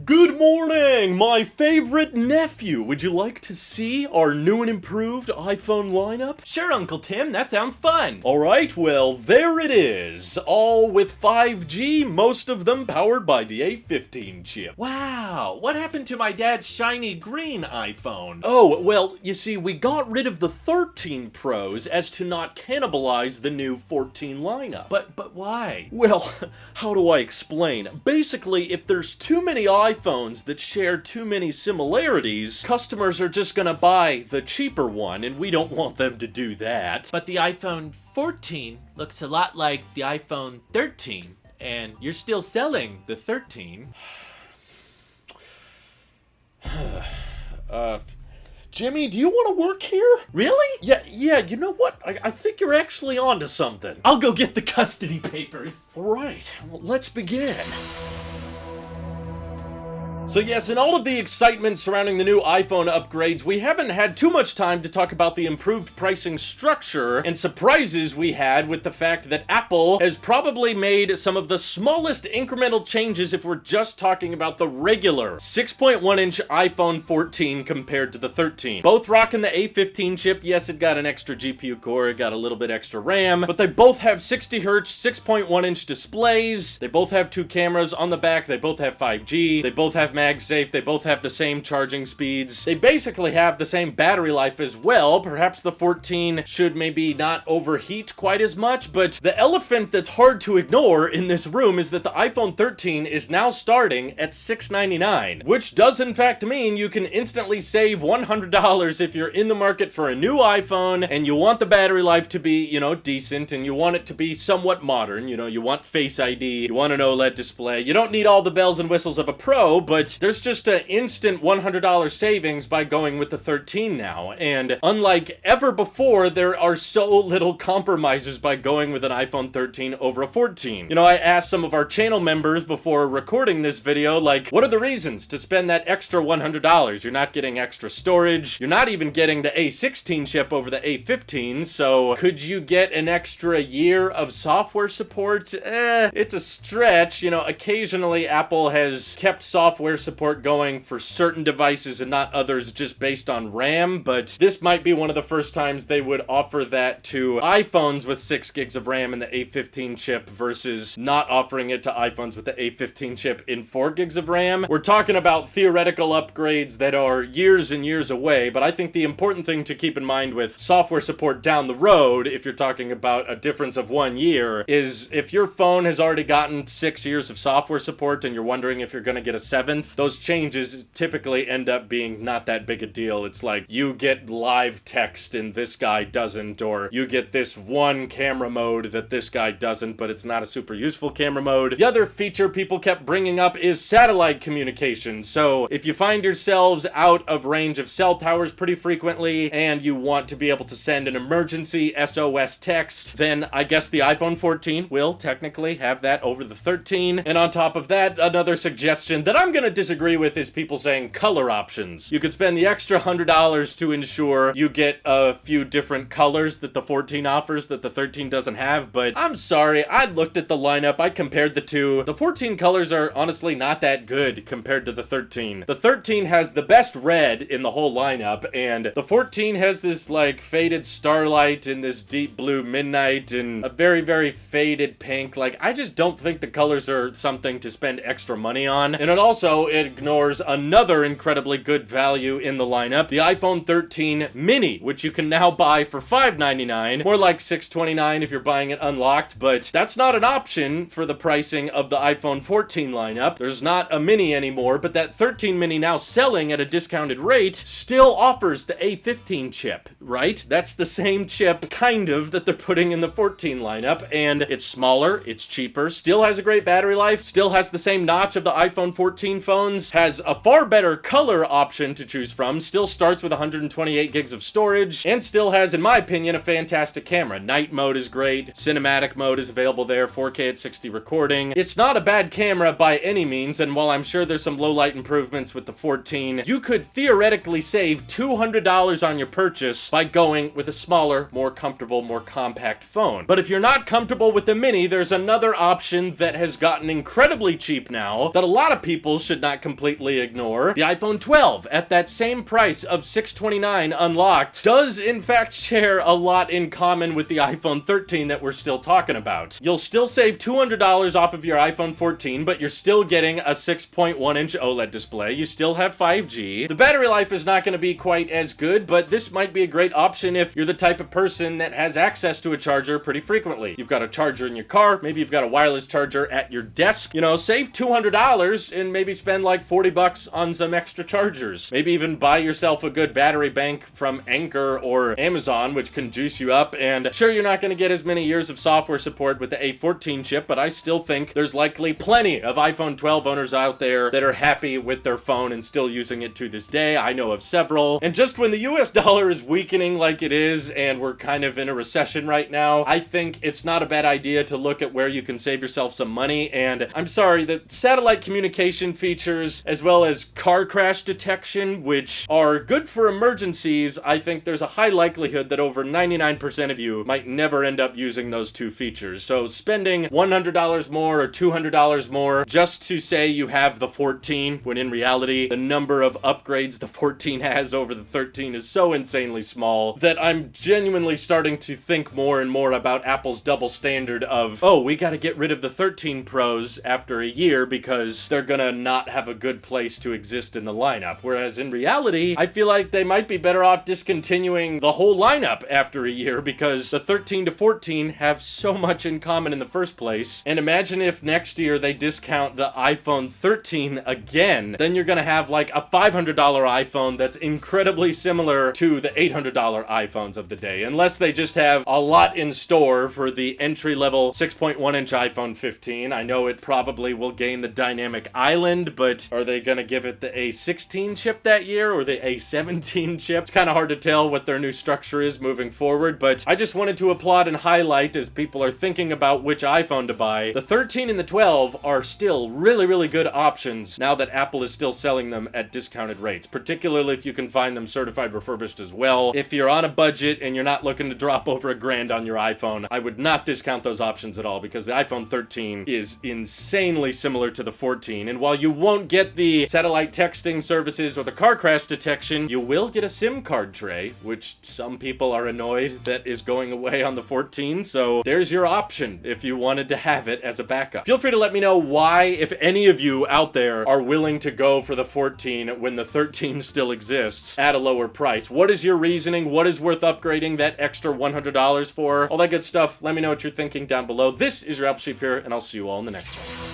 Good morning, my favorite nephew. Would you like to see our new and improved iPhone lineup? Sure, Uncle Tim, that sounds fun. Alright, well, there it is. All with 5G, most of them powered by the A15 chip. Wow, what happened to my dad's shiny green iPhone? Oh, well, you see, we got rid of the 13 Pros as to not cannibalize the new 14 lineup. But why? Well, how do I explain? Basically, if there's too many iPhones that share too many similarities, customers are just gonna buy the cheaper one, and we don't want them to do that. But the iPhone 14 looks a lot like the iPhone 13, and you're still selling the 13. Jimmy, do you want to work here? Really? Yeah, you know what? I think you're actually onto something. I'll go get the custody papers. Alright, well, let's begin. So yes, in all of the excitement surrounding the new iPhone upgrades, we haven't had too much time to talk about the improved pricing structure and surprises we had with the fact that Apple has probably made some of the smallest incremental changes if we're just talking about the regular 6.1-inch iPhone 14 compared to the 13. Both rocking the A15 chip. Yes, it got an extra GPU core, it got a little bit extra RAM, but they both have 60Hz 6.1-inch displays. They both have 2 cameras on the back. They both have 5G. They both have MagSafe. They both have the same charging speeds. They basically have the same battery life as well. Perhaps the 14 should maybe not overheat quite as much, but the elephant that's hard to ignore in this room is that the iPhone 13 is now starting at $699, which does in fact mean you can instantly save $100 if you're in the market for a new iPhone and you want the battery life to be, decent, and you want it to be somewhat modern. You want Face ID, you want an OLED display. You don't need all the bells and whistles of a Pro, but there's just an instant $100 savings by going with the 13 now, and unlike ever before, there are so little compromises by going with an iPhone 13 over a 14. I asked some of our channel members before recording this video, like, what are the reasons to spend that extra $100? You're not getting extra storage, you're not even getting the A16 chip over the A15, so could you get an extra year of software support? It's a stretch. Occasionally Apple has kept software support going for certain devices and not others just based on RAM, but this might be one of the first times they would offer that to iPhones with 6 gigs of RAM in the A15 chip versus not offering it to iPhones with the A15 chip in 4 gigs of RAM. We're talking about theoretical upgrades that are years and years away, but I think the important thing to keep in mind with software support down the road, if you're talking about a difference of 1 year, is if your phone has already gotten 6 years of software support and you're wondering if you're going to get a 7th, those changes typically end up being not that big a deal. It's like you get live text and this guy doesn't, or you get this one camera mode that this guy doesn't, but it's not a super useful camera mode. The other feature people kept bringing up is satellite communication. So if you find yourselves out of range of cell towers pretty frequently and you want to be able to send an emergency SOS text, then I guess the iPhone 14 will technically have that over the 13. And on top of that, another suggestion that I'm gonna disagree with is people saying color options. You could spend the extra $100 to ensure you get a few different colors that the 14 offers that the 13 doesn't have, but I'm sorry, I looked at the lineup, I compared the two. The 14 colors are honestly not that good compared to the 13. The 13 has the best red in the whole lineup, and the 14 has this like faded starlight and this deep blue midnight and a very, very faded pink. Like, I just don't think the colors are something to spend extra money on, and it ignores another incredibly good value in the lineup, the iPhone 13 mini, which you can now buy for $599, more like $629 if you're buying it unlocked, but that's not an option for the pricing of the iPhone 14 lineup. There's not a mini anymore, but that 13 mini now selling at a discounted rate still offers the A15 chip, right? That's the same chip, kind of, that they're putting in the 14 lineup, and it's smaller, it's cheaper, still has a great battery life, still has the same notch of the iPhone 14 phones, has a far better color option to choose from, still starts with 128 gigs of storage, and still has, in my opinion, a fantastic camera. Night mode is great, cinematic mode is available there, 4K at 60 recording. It's not a bad camera by any means, and while I'm sure there's some low light improvements with the 14, you could theoretically save $200 on your purchase by going with a smaller, more comfortable, more compact phone. But if you're not comfortable with the mini, there's another option that has gotten incredibly cheap now that a lot of people should should not completely ignore. The iPhone 12, at that same price of $629 unlocked, does in fact share a lot in common with the iPhone 13 that we're still talking about. You'll still save $200 off of your iPhone 14, but you're still getting a 6.1-inch OLED display. You still have 5G. The battery life is not going to be quite as good, but this might be a great option if you're the type of person that has access to a charger pretty frequently. You've got a charger in your car, maybe you've got a wireless charger at your desk. You know, save $200 and maybe spend like 40 bucks on some extra chargers. Maybe even buy yourself a good battery bank from Anker or Amazon, which can juice you up. And sure, you're not going to get as many years of software support with the A14 chip, but I still think there's likely plenty of iPhone 12 owners out there that are happy with their phone and still using it to this day. I know of several. And just when the US dollar is weakening like it is, and we're kind of in a recession right now, I think it's not a bad idea to look at where you can save yourself some money. And I'm sorry, the satellite communication features, as well as car crash detection, which are good for emergencies, I think there's a high likelihood that over 99% of you might never end up using those two features. So spending $100 more or $200 more just to say you have the 14, when in reality, the number of upgrades the 14 has over the 13 is so insanely small that I'm genuinely starting to think more and more about Apple's double standard of, oh, we gotta get rid of the 13 Pros after a year because they're gonna not have a good place to exist in the lineup. Whereas in reality, I feel like they might be better off discontinuing the whole lineup after a year because the 13 to 14 have so much in common in the first place. And imagine if next year they discount the iPhone 13 again, then you're gonna have like a $500 iPhone that's incredibly similar to the $800 iPhones of the day, unless they just have a lot in store for the entry-level 6.1-inch iPhone 15. I know it probably will gain the dynamic island, but are they gonna give it the A16 chip that year or the A17 chip? It's kind of hard to tell what their new structure is moving forward, but I just wanted to applaud and highlight as people are thinking about which iPhone to buy. The 13 and the 12 are still really, really good options now that Apple is still selling them at discounted rates, particularly if you can find them certified refurbished as well. If you're on a budget and you're not looking to drop over $1,000 on your iPhone, I would not discount those options at all because the iPhone 13 is insanely similar to the 14. And while you won't get the satellite texting services or the car crash detection, you will get a SIM card tray, which some people are annoyed that is going away on the 14. So there's your option if you wanted to have it as a backup. Feel free to let me know why, if any of you out there are willing to go for the 14 when the 13 still exists at a lower price. What is your reasoning? What is worth upgrading that extra $100 for? All that good stuff. Let me know what you're thinking down below. This is your Apple Sheep here, and I'll see you all in the next one.